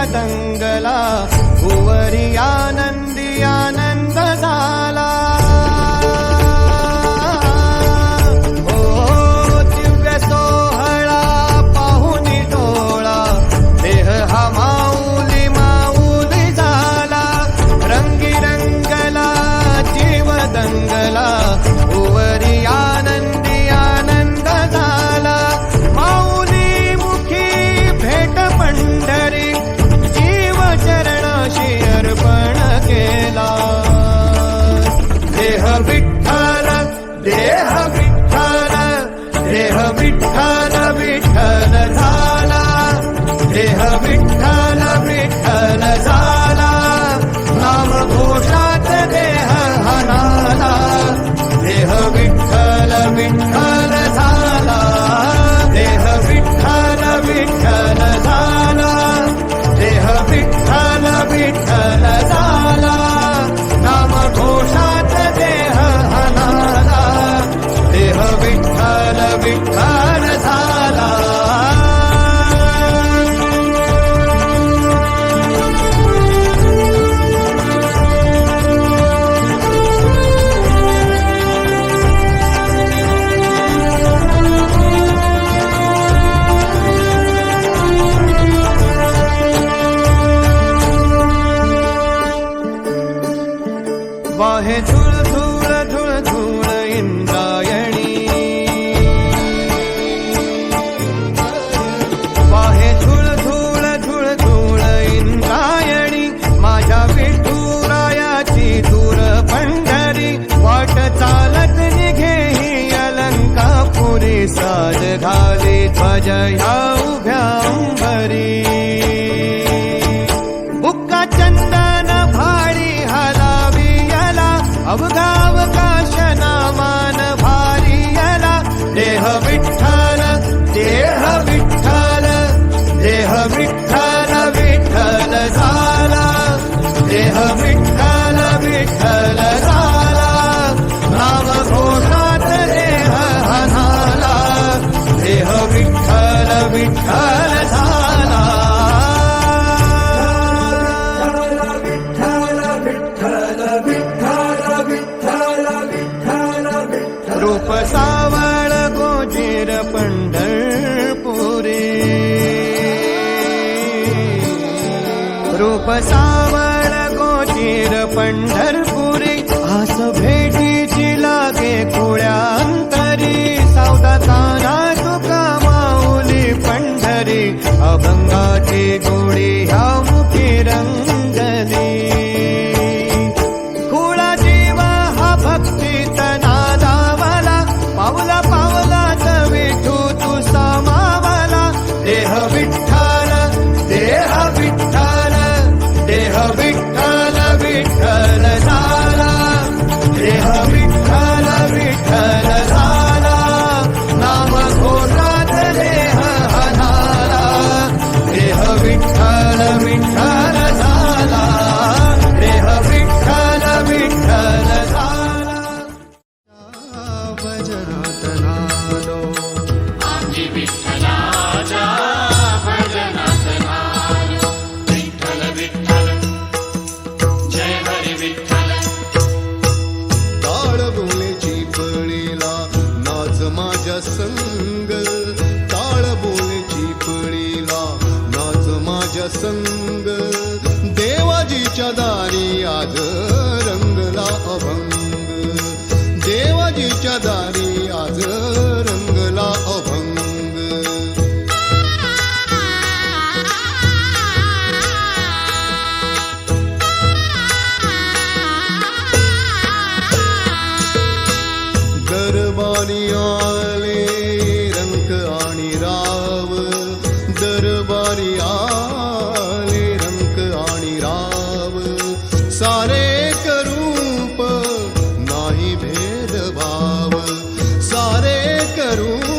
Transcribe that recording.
दंगला, भुवरी आनंदी आनंद झाला। ओ दिव्य सोहळा पाहुनी डोळा, देह हा माऊली माऊली झाला। रंगी रंगला जीव दंगला, भुवरी आनंदी आनंद झाला। माऊली मुखी भेट पंढरी, जीव चरणाशी अर्पण केला। देह विठ्ठल देह विठ्ठल, देह विठ्ठल विठ्ठल झाला। देह विठ्ठल विठ्ठल झाला, नाम घोषात देह हनाला। देह विठ्ठल विठ्ठल झाला, देह विठ्ठल विठ्ठल झाला। देह विठ्ठल विठ्ठल झाला, नाम घोषात देह हनाला। देह विठ्ठल विठ्ठल झाला। वाहे झुळ झुळ झुळ झुळ इंद्रायणी, वाहे झुळ झुळ झुळ झुळ इंद्रायणी। माझ्या विठुरायाची दूर पंढरी, वाट चालत निघे ही अलंकापुरी। साज घाली ध्वज ह्या उभ्या अंबरी, बुक्का चंदन भाळी हलावी अवघावकाश नामान भारी यला। देह विठ्ठल देह विठ्ठल, देह विठ्ठल विठ्ठल झाला। देह विठ्ठल विठ्ठल झाला, नाम घोषात देह हनाला। देह विठ्ठल विठ्ठल झाला। रूप सावळ गोजीर पंढरपुरी, रूप सावळ गोजीर पंढरपुरी। आस भेटीची लागे खुळ्या अंतरी, सावता ताना तुका माऊली पंढरी। अभंगाची गोडी ह्या मुखी रंगली, खुळा जीव हा भक्तीत नादावला। पावला पावलात विठू तू समावला। देह विठ्ठल देह विठ्ठल, देह विठ्ठल विठ्ठल झाला। देह विठ्ठल विठ्ठल झाला, नाम घोषात देह हनाला। देह विठ्ठल विठ्ठल झाला, देह विठ्ठल विठ्ठल झाला। भजनात नालो आम्ही विठ्ठलाच्या भजनात नालो। विठ्ठल विठ्ठल जय हरी विठ्ठल। टाळ बोलेची पळीला नाच माझ्या संग, टाळ बोलेची पळीला नाच माझ्या संग। देवाजीच्या दारी आज रंगला अभंग, देवाजीच्या दारी आज रंगला अभंग। दरबारी आले रंक आणि राव, दरबारी आले रंक आणि राव। सारे रूप नाही भेदभाव, सारे रूप